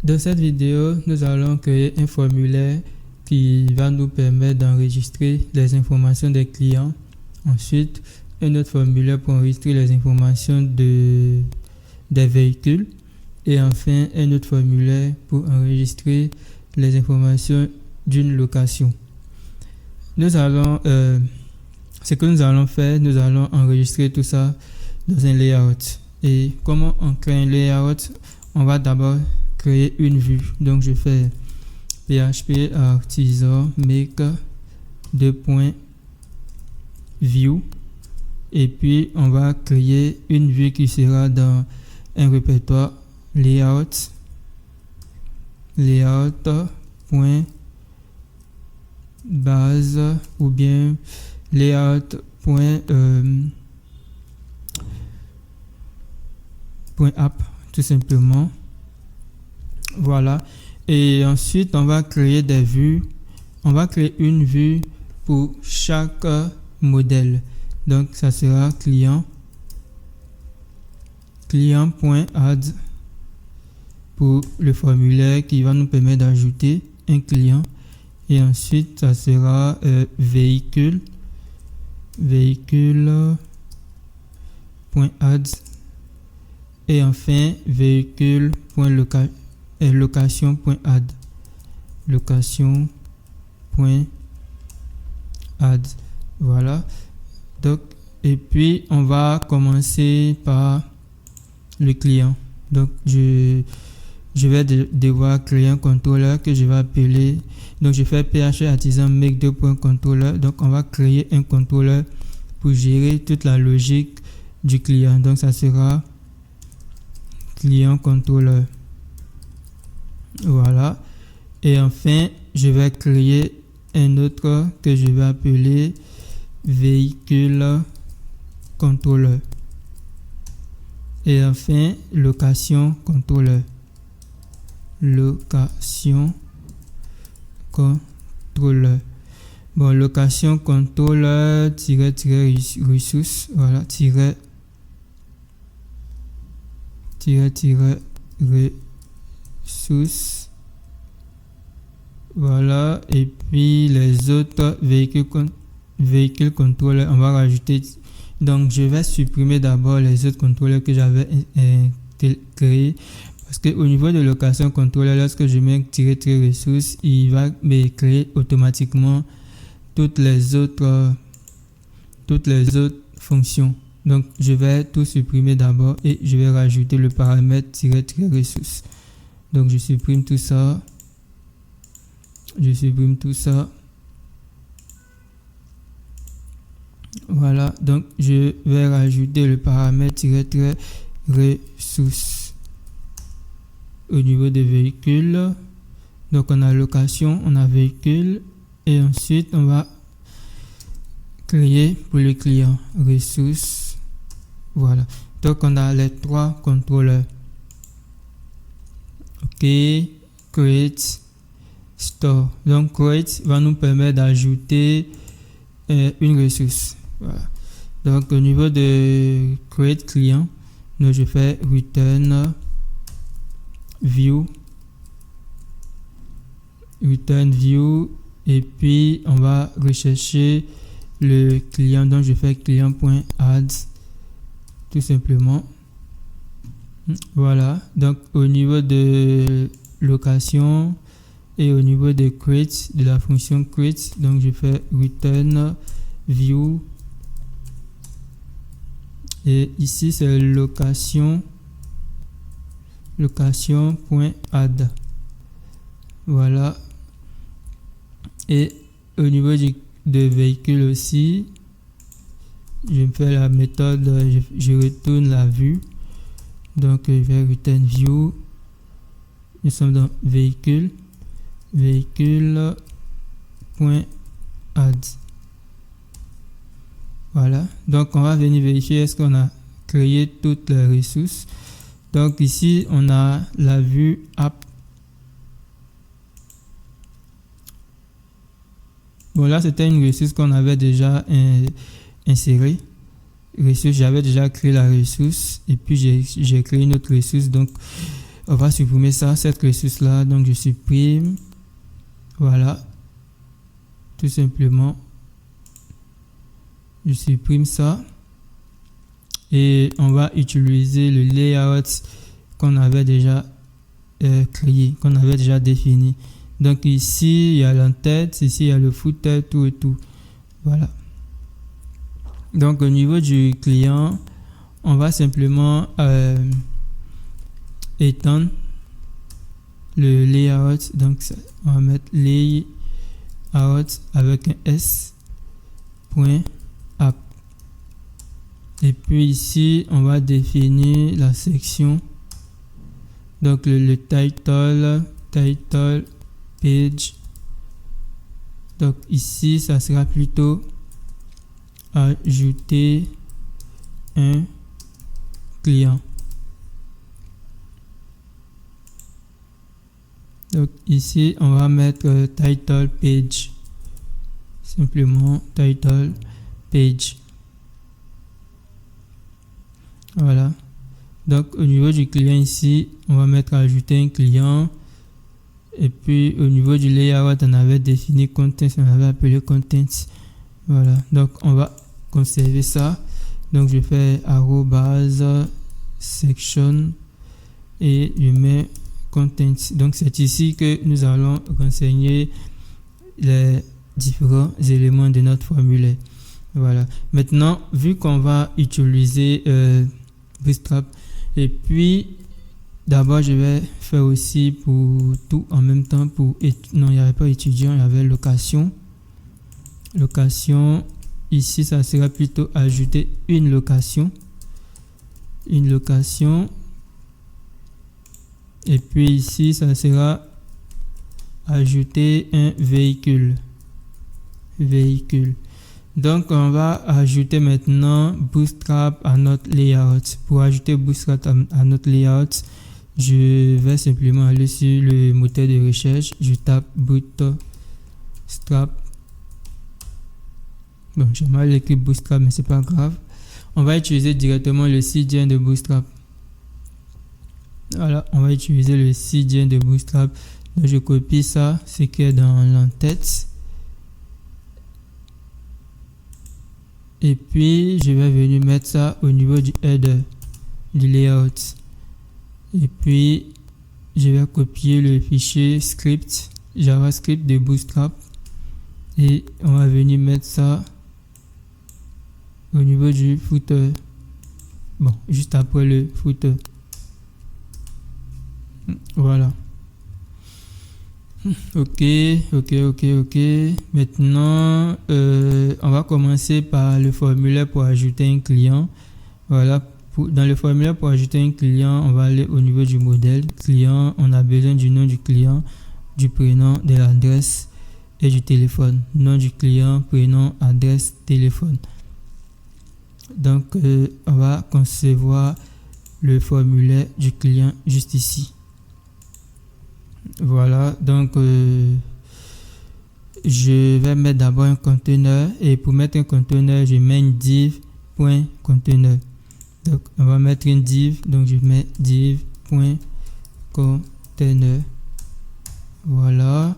Dans cette vidéo, nous allons créer un formulaire qui va nous permettre d'enregistrer les informations des clients. Ensuite, un autre formulaire pour enregistrer les informations des véhicules. Et enfin, un autre formulaire pour enregistrer les informations d'une location. Ce que nous allons faire, nous allons enregistrer tout ça dans un layout. Et comment on crée un layout? On va d'abord créer une vue. Donc je fais PHP artisan make view et puis on va créer une vue qui sera dans un répertoire layout base ou bien layout app tout simplement. Voilà, et ensuite on va créer des vues. On va créer une vue pour chaque modèle. Donc ça sera client.add pour le formulaire qui va nous permettre d'ajouter un client. Et ensuite ça sera véhicule.add et enfin location.add. Voilà. Donc, et puis on va commencer par le client. Donc je vais devoir créer un contrôleur que je vais appeler. Donc je fais PHP artisan make controller. Donc on va créer un contrôleur pour gérer toute la logique du client. Donc ça sera client contrôleur. Voilà. Et enfin, je vais créer un autre que je vais appeler véhicule contrôleur. Et enfin, location contrôleur. Bon, location contrôleur ressources. Voilà, ressources. Voilà, et puis les autres véhicules contrôleurs, on va rajouter. Donc je vais supprimer d'abord les autres contrôleurs que j'avais créés, parce que au niveau de location contrôleur, lorsque je mets ressources, il va me créer automatiquement toutes les autres fonctions. Donc je vais tout supprimer d'abord et je vais rajouter le paramètre ressources. Donc je supprime tout ça. Voilà, donc je vais rajouter le paramètre ressources au niveau des véhicules. Donc on a location, on a véhicule et ensuite on va créer pour le client ressources. Voilà, donc on a les trois contrôleurs. Ok, create store. Donc create va nous permettre d'ajouter une ressource. Voilà. Donc au niveau de create client, donc je fais return view et puis on va rechercher le client. Donc je fais client.add tout simplement. Voilà, donc au niveau de location et au niveau de create, de la fonction create, donc je fais return view et ici c'est location.add. Voilà, et au niveau de véhicule aussi, je fais la méthode, je retourne la vue. Donc je vais return view. Nous sommes dans véhicule.add. Voilà, donc on va venir vérifier est-ce qu'on a créé toutes les ressources. Donc ici on a la vue app. Bon, là c'était une ressource qu'on avait déjà insérée. J'avais déjà créé la ressource et puis j'ai créé une autre ressource. Donc on va supprimer ça, cette ressource là. Donc je supprime, voilà, tout simplement je supprime ça et on va utiliser le layout qu'on avait déjà créé, qu'on avait déjà défini. Donc ici il y a l'entête, ici il y a le footer, tout et tout, voilà. Donc au niveau du client, on va simplement étendre le layout. Donc on va mettre layout avec un S point app. Et puis ici on va définir la section. Donc le title page. Donc ici ça sera plutôt ajouter un client. Donc ici on va mettre title page, simplement title page, voilà. Donc au niveau du client ici on va mettre ajouter un client, et puis au niveau du layout on avait défini content, on avait appelé content, voilà. Donc on va conserver ça. Donc je fais @section et je mets content. Donc c'est ici que nous allons renseigner les différents éléments de notre formulaire. Voilà. Maintenant, vu qu'on va utiliser Bootstrap, et puis d'abord je vais faire aussi pour tout en même temps. Pour non, il n'y avait pas étudiant, il y avait location. Ici ça sera plutôt ajouter une location, et puis ici ça sera ajouter un véhicule. Donc on va ajouter maintenant Bootstrap à notre layout. Pour ajouter Bootstrap à notre layout, je vais simplement aller sur le moteur de recherche, je tape Bootstrap. Bon, j'ai mal écrit Bootstrap, mais c'est pas grave. On va utiliser directement le CDN de Bootstrap. Voilà, on va utiliser le CDN de Bootstrap. Donc je copie ça, ce qui est dans l'entête. Et puis je vais venir mettre ça au niveau du header, du layout. Et puis je vais copier le fichier script, JavaScript de Bootstrap. Et on va venir mettre ça au niveau du footer. Bon, juste après le footer. Voilà. Ok. Maintenant, on va commencer par le formulaire pour ajouter un client. Voilà. Dans le formulaire pour ajouter un client, on va aller au niveau du modèle client. On a besoin du nom du client, du prénom, de l'adresse et du téléphone. Nom du client, prénom, adresse, téléphone. Donc, on va concevoir le formulaire du client juste ici. Voilà, donc je vais mettre d'abord un conteneur, et pour mettre un conteneur, je mets une div.conteneur. Donc, on va mettre une div, donc je mets div.conteneur. Voilà.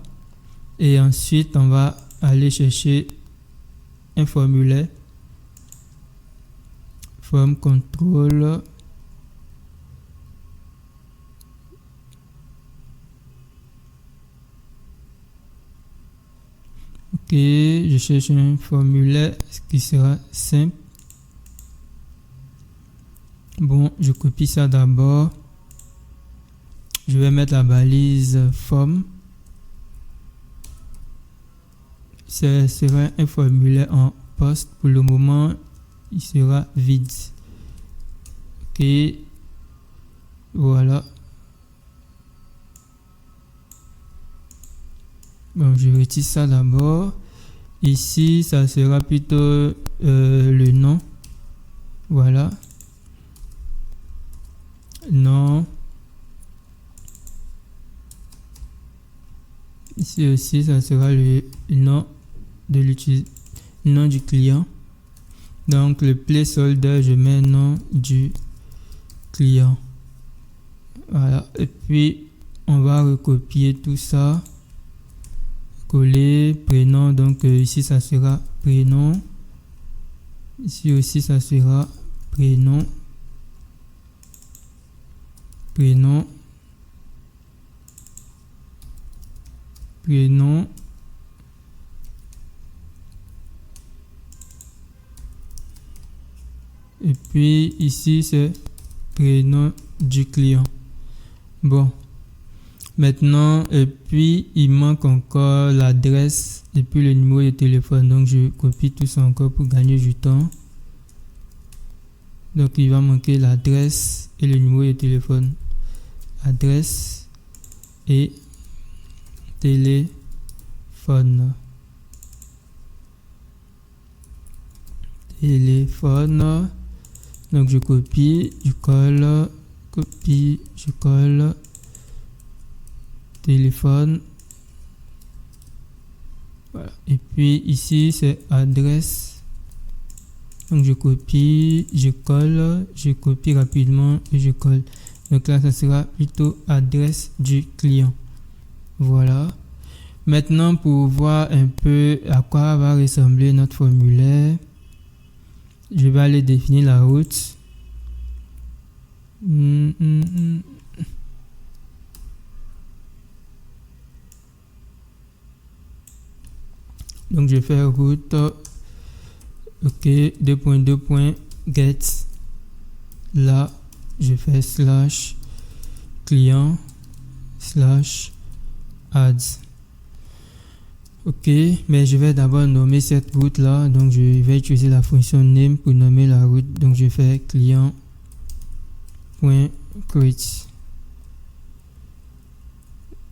Et ensuite, on va aller chercher un formulaire. Form control. Ok, je cherche un formulaire qui sera simple. Bon, je copie ça d'abord. Je vais mettre la balise form. Ce sera un formulaire en post. Pour le moment, il sera vide. Ok, voilà. Bon, je retire ça d'abord. Ici, ça sera plutôt le nom. Voilà. Nom. Ici aussi, ça sera le nom de l'utilisateur, nom du client. Donc, le placeholder, je mets nom du client. Voilà. Et puis, on va recopier tout ça. Coller, prénom. Donc, ici, ça sera prénom. Ici aussi, ça sera prénom. Prénom. Prénom. Et puis, ici, c'est prénom du client. Bon. Maintenant, et puis, il manque encore l'adresse et puis le numéro de téléphone. Donc, je copie tout ça encore pour gagner du temps. Donc, il va manquer l'adresse et le numéro de téléphone. Adresse et téléphone. Téléphone. Donc, je copie, je colle, copie, je colle. Téléphone. Voilà. Et puis ici c'est adresse. Donc je copie, je colle, je copie rapidement et je colle. Donc là ça sera plutôt adresse du client. Voilà. Maintenant pour voir un peu à quoi va ressembler notre formulaire, je vais aller définir la route. Donc je fais route, ok, 2.2.get, là je fais slash client slash ads. Ok, mais je vais d'abord nommer cette route là, donc je vais utiliser la fonction name pour nommer la route. Donc je fais client.create.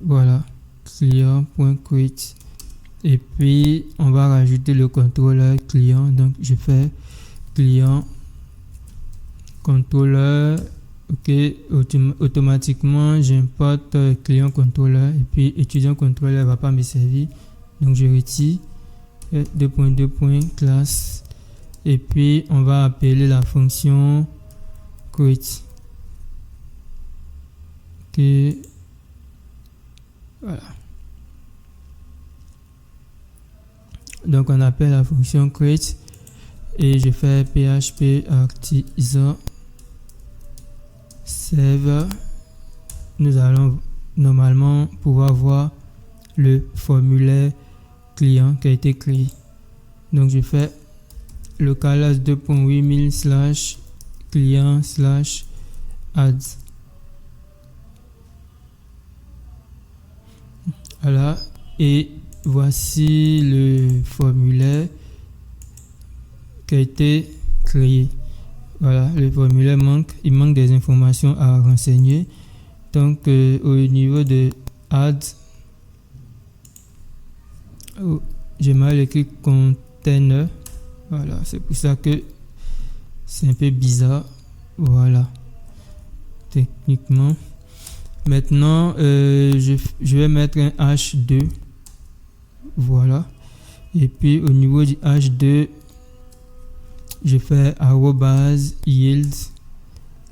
Voilà, client.create. Et puis, on va rajouter le contrôleur client. Donc, je fais client, contrôleur. Ok, automatiquement, j'importe client contrôleur. Et puis, étudiant contrôleur ne va pas me servir. Donc, je retire 2.2.class. Et puis, on va appeler la fonction create. Ok, voilà. Donc on appelle la fonction create et je fais php artisan save. Nous allons normalement pouvoir voir le formulaire client qui a été créé. Donc je fais localhost 2.8000 slash client slash ads. Voilà, et voici le formulaire qui a été créé. Voilà, le formulaire il manque des informations à renseigner. Donc, au niveau de ads, j'ai mal écrit container. Voilà, c'est pour ça que c'est un peu bizarre. Voilà, techniquement. Maintenant, je vais mettre un H2. Voilà. Et puis au niveau du H2, je fais @yield.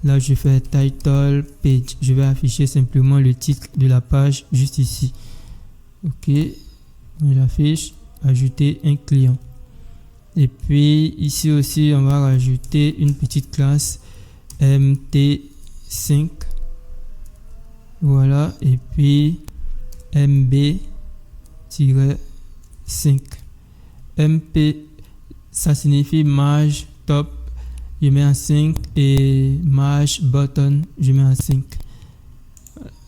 Là, je fais title page. Je vais afficher simplement le titre de la page juste ici. Ok. J'affiche ajouter un client. Et puis ici aussi, on va rajouter une petite classe mt5. Voilà. Et puis mb-5. MP, ça signifie marge top, je mets en 5 et marge bottom, je mets en 5.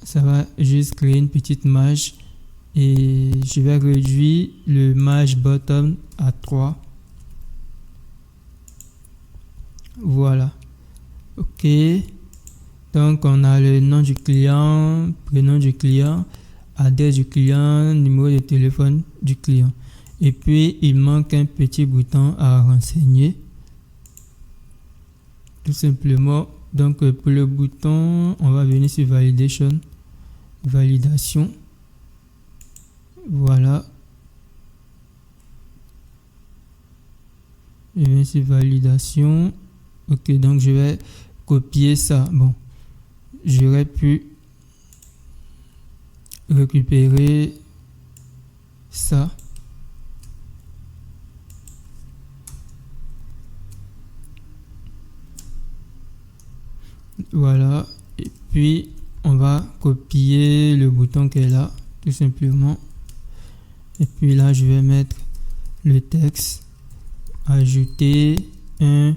Ça va juste créer une petite marge et je vais réduire le marge bottom à 3. Voilà. Ok. Donc on a le nom du client, prénom du client, adresse du client, numéro de téléphone du client. Et puis, il manque un petit bouton à renseigner. Tout simplement. Donc, pour le bouton, on va venir sur validation. Validation. Voilà. Je viens sur validation. Ok, donc je vais copier ça. Bon, j'aurais pu récupérer ça. Voilà. Et puis, on va copier le bouton qui est là, tout simplement. Et puis là, je vais mettre le texte. Ajouter un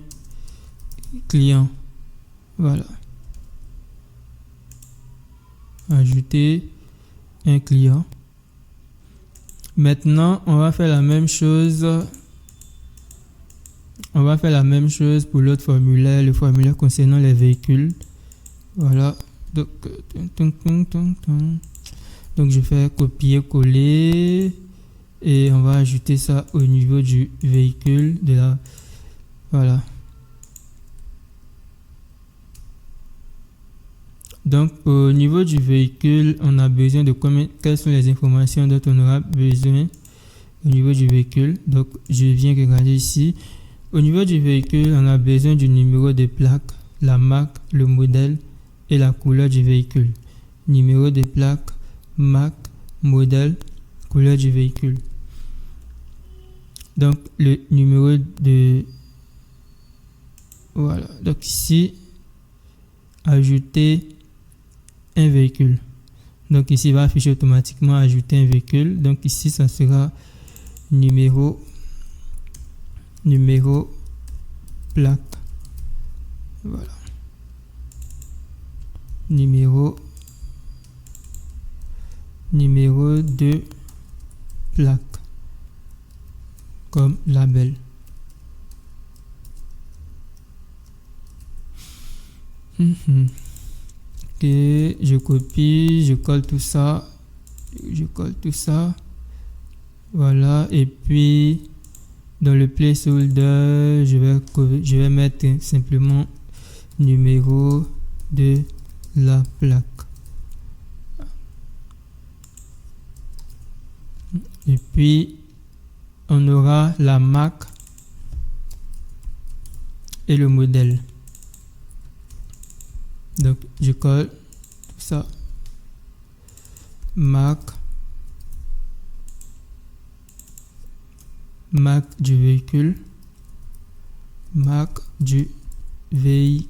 client. Voilà. Ajouter un client. Maintenant, on va faire la même chose. On va faire la même chose pour l'autre formulaire, le formulaire concernant les véhicules. Voilà. Donc je fais copier-coller et on va ajouter ça au niveau du véhicule de la. Voilà. Donc au niveau du véhicule, on a besoin de quelles sont les informations dont on aura besoin au niveau du véhicule. Donc je viens regarder ici. Au niveau du véhicule, on a besoin du numéro de plaque, la marque, le modèle et la couleur du véhicule. Numéro de plaque, marque, modèle, couleur du véhicule. Donc le numéro de. Voilà. Donc ici, ajouter un véhicule. Donc ici, il va afficher automatiquement ajouter un véhicule. Donc ici, ça sera numéro plaque. Voilà. Numéro de plaque comme label. Ok, je copie, je colle tout ça. Voilà, et puis dans le placeholder, je vais mettre simplement numéro de la plaque. Et puis on aura la marque et le modèle. Donc je colle tout ça. Marque du véhicule, marque du véhicule,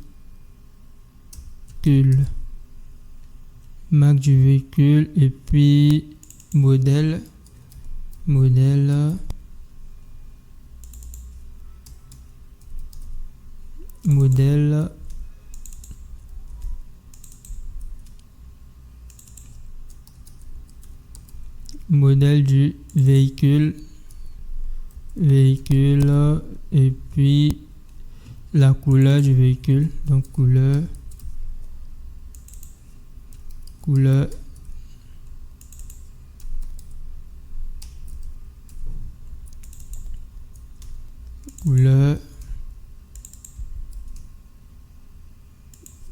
marque du véhicule et puis modèle du véhicule et puis la couleur du véhicule. Donc couleur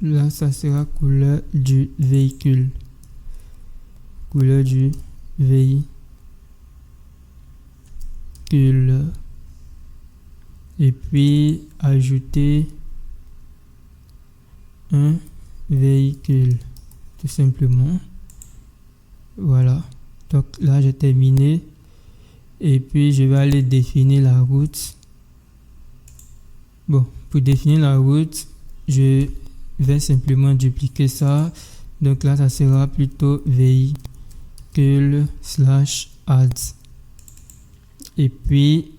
là, ça sera couleur du véhicule. Et puis ajouter un véhicule, tout simplement. Voilà. Donc là, j'ai terminé. Et puis je vais aller définir la route. Bon, pour définir la route, je vais simplement dupliquer ça. Donc là, ça sera plutôt véhicule/ads. Et puis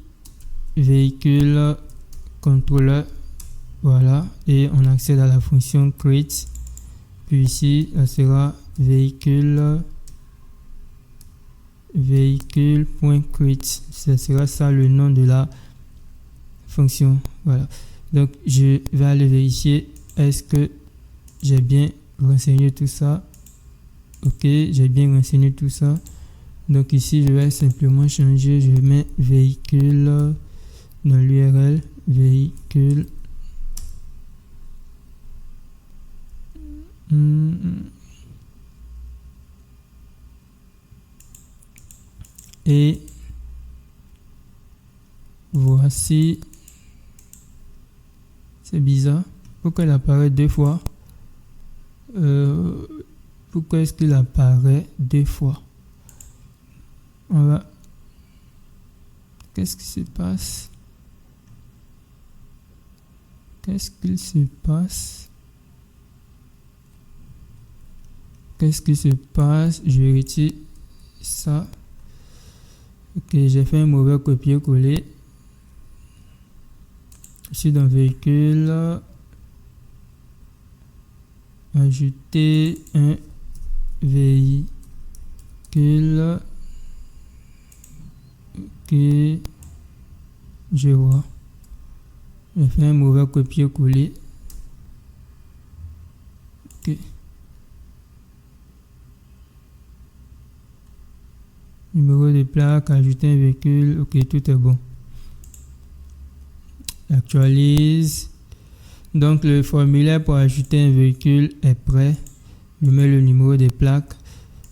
véhicule contrôleur. Voilà. Et on accède à la fonction create. Puis ici, ça sera véhicule.create. Ça sera ça le nom de la fonction. Voilà. Donc je vais aller vérifier est-ce que j'ai bien renseigné tout ça. Ok, j'ai bien renseigné tout ça. Donc ici je vais simplement changer, je mets véhicule dans l'URL, véhicule et voici. C'est bizarre. Pourquoi il apparaît deux fois? Pourquoi est-ce qu'il apparaît deux fois? Qu'est-ce qui se passe? Qu'est-ce qu'il se passe? Qu'est-ce qui se passe? Je retire ça. Ok, j'ai fait un mauvais copier-coller. Je suis dans véhicule. Ajouter un véhicule. Ok, je vois. J'ai fait un mauvais copier-coller. Ok. Numéro de plaque, ajouter un véhicule. Ok, tout est bon. Actualise. Donc le formulaire pour ajouter un véhicule est prêt. Je mets le numéro de plaque,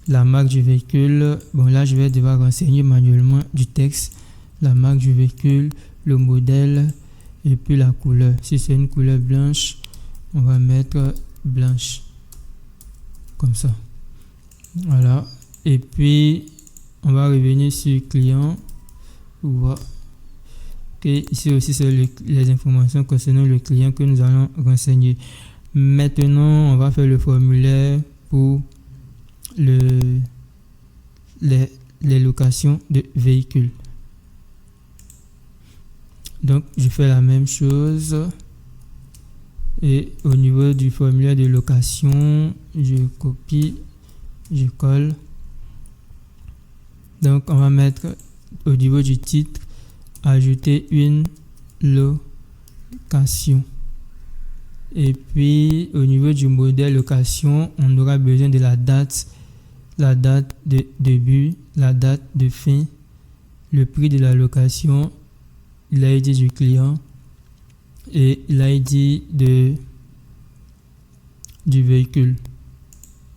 la marque du véhicule. Bon, là je vais devoir renseigner manuellement du texte, la marque du véhicule, le modèle et puis la couleur. Si c'est une couleur blanche, on va mettre blanche comme ça. Voilà. Et puis on va revenir sur client. Voilà. Okay. Ici aussi, c'est les informations concernant le client que nous allons renseigner. Maintenant, on va faire le formulaire pour les locations de véhicules. Donc, je fais la même chose. Et au niveau du formulaire de location, je copie, je colle. Donc, on va mettre au niveau du titre, ajouter une location. Et puis au niveau du modèle location, on aura besoin de la date de début, la date de fin, le prix de la location, l'ID du client et l'ID du véhicule,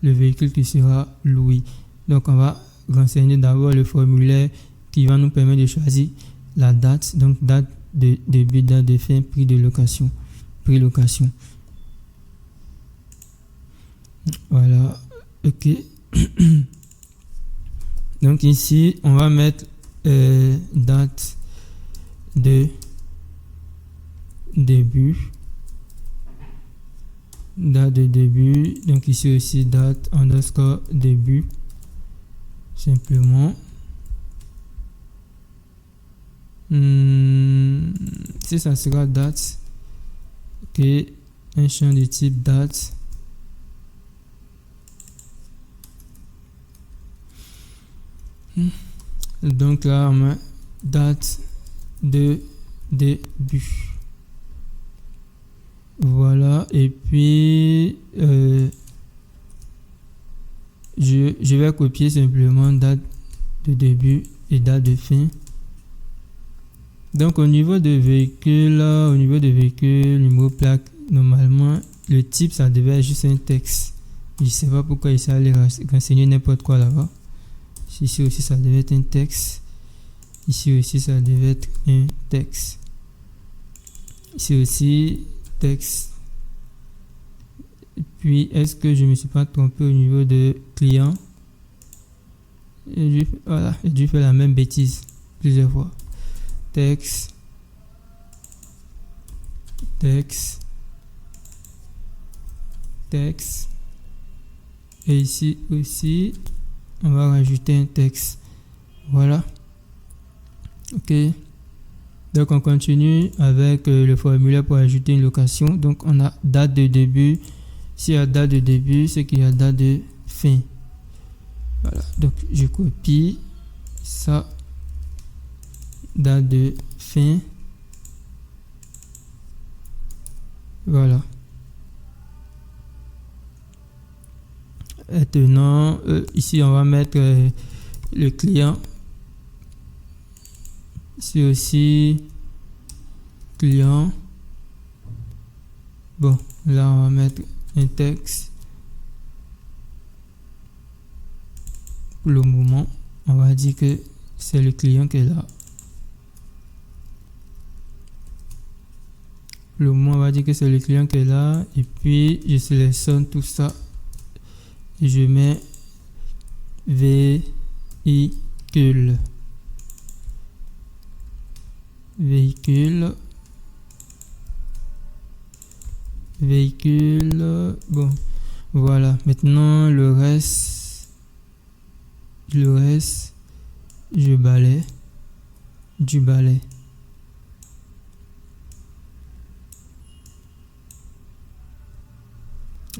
le véhicule qui sera loué. Donc on va renseigner d'abord le formulaire qui va nous permettre de choisir la date, donc date de début, date de fin, prix de location, prix location. Voilà, ok. Donc ici, on va mettre date de début, date de début. Donc ici aussi date underscore début, simplement. Si ça sera date, ok, un champ de type date. Donc là on met date de début. Voilà, et puis je vais copier simplement date de début et date de fin. Donc au niveau de véhicule, numéro plaque, normalement le type ça devait être juste un texte. Je sais pas pourquoi il s'allait renseigner n'importe quoi là-bas. Ici aussi ça devait être un texte. Ici aussi ça devait être un texte. Ici aussi texte. Et puis est-ce que je me suis pas trompé au niveau de client? Voilà, j'ai dû faire la même bêtise plusieurs fois. Texte, et ici aussi on va rajouter un texte. Voilà, ok. Donc on continue avec le formulaire pour ajouter une location. Donc on a date de début. S'il y a date de début, c'est qu'il y a date de fin. Voilà, donc je copie ça, date de fin. Voilà. Maintenant, ici on va mettre le client. Ici aussi client. Bon, là on va mettre un texte. Pour le moment, on va dire que c'est le client qui est là. On va dire que c'est le client qui est là, et puis je sélectionne tout ça et je mets véhicule. Bon, voilà. Maintenant, le reste, je balaye. Du balai.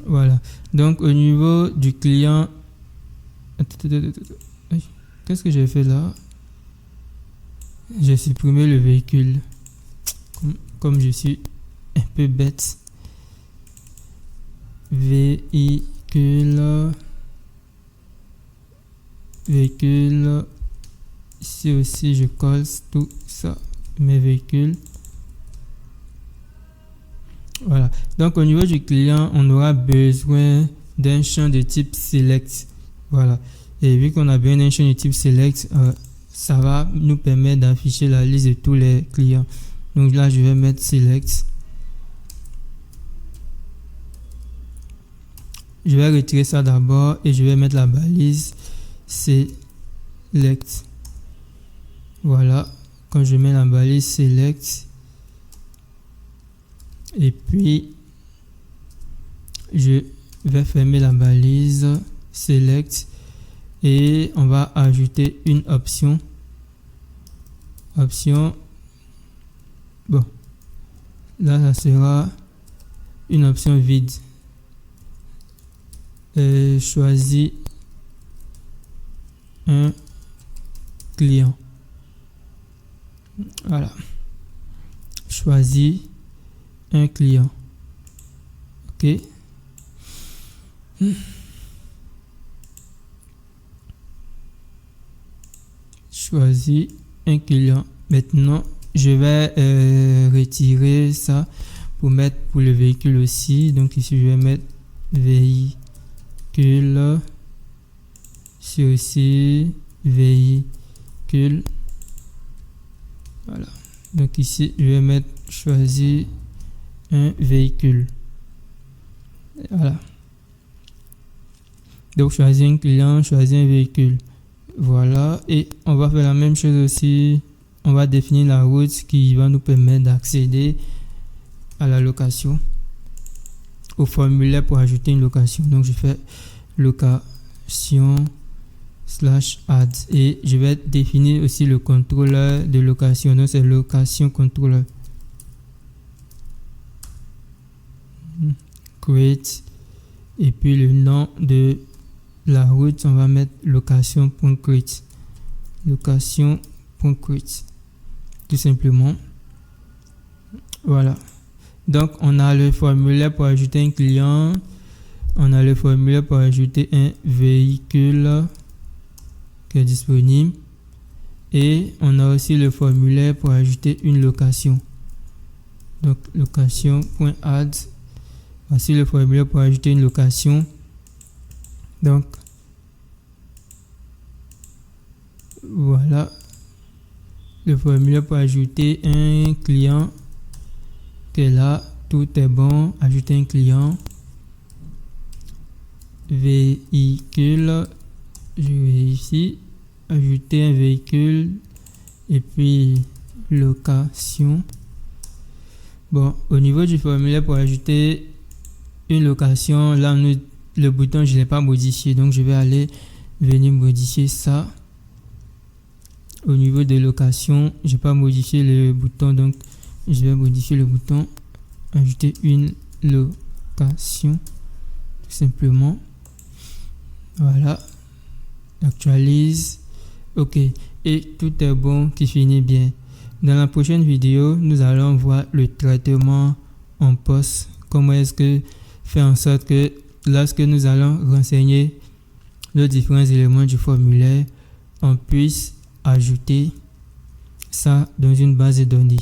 Voilà. Donc, au niveau du client, qu'est-ce que j'ai fait là? J'ai supprimé le véhicule. Comme je suis un peu bête. Véhicule. Ici aussi, je colle tout ça, mes véhicules. Voilà. Donc, au niveau du client, on aura besoin d'un champ de type select. Voilà. Et vu qu'on a besoin d'un champ de type select, ça va nous permettre d'afficher la liste de tous les clients. Donc là, je vais mettre select. Je vais retirer ça d'abord et je vais mettre la balise select. Voilà, quand je mets la balise select, et puis je vais fermer la balise select et on va ajouter une option. Bon, là ça sera une option vide. Choisis un client. Voilà. Choisis un client. Ok. Choisis un client. Maintenant, je vais retirer ça pour mettre pour le véhicule aussi. Donc ici, je vais mettre véhicule. Ici aussi, véhicule. Voilà. Donc ici, je vais mettre choisir un véhicule. Voilà. Donc choisir un client, choisir un véhicule. Voilà. Et on va faire la même chose aussi. On va définir la route qui va nous permettre d'accéder à la location, au formulaire pour ajouter une location. Donc je fais location /add et je vais définir aussi le contrôleur de location. Donc c'est location contrôleur. Create et puis le nom de la route, on va mettre location.create. Location.create tout simplement. Voilà. Donc on a le formulaire pour ajouter un client, on a le formulaire pour ajouter un véhicule qui est disponible et on a aussi le formulaire pour ajouter une location. Donc location.add. Voici le formulaire pour ajouter une location. Donc voilà le formulaire pour ajouter un client qui est là. Tout est bon. Ajouter un client. Véhicule. Je vais ici ajouter un véhicule et puis location. Bon, au niveau du formulaire pour ajouter une location, là le bouton je l'ai pas modifié, donc je vais aller venir modifier ça. Au niveau de location, j'ai pas modifié le bouton, donc je vais modifier le bouton ajouter une location tout simplement. Voilà, actualise. Ok, et tout est bon qui finit bien. Dans la prochaine vidéo, nous allons voir le traitement en poste. Comment est-ce que faire en sorte que lorsque nous allons renseigner les différents éléments du formulaire, on puisse ajouter ça dans une base de données.